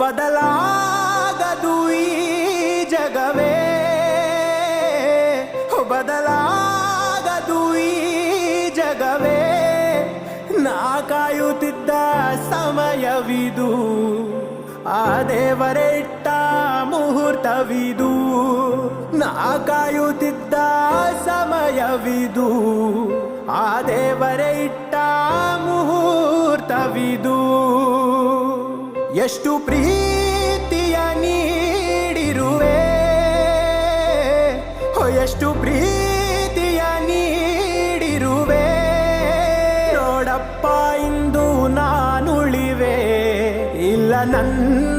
ಬದಲಾಗದು ಈ ಜಗವೇ, ಬದಲಾಗದು ಈ ಜಗವೇ. ನಾ ಕಾಯುತ್ತಿದ್ದ ಸಮಯವಿದು, ಆ ದೇವರೇ ಇಟ್ಟ ಮುಹೂರ್ತವಿದು. ನಾ ಕಾಯುತ್ತಿದ್ದ ಸಮಯವಿದು, ಆ ದೇವರೇ ಇಟ್ಟ ಮುಹೂರ್ತವಿದು. ಎಷ್ಟು ಪ್ರೀತಿಯ ನೀಡಿರುವೆ, ಎಷ್ಟು ಪ್ರೀತಿಯ ನೀಡಿರುವೆ. ನೋಡಪ್ಪ ಇಂದು ನಾನುಳಿವೆ, ಇಲ್ಲ ನನ್ನ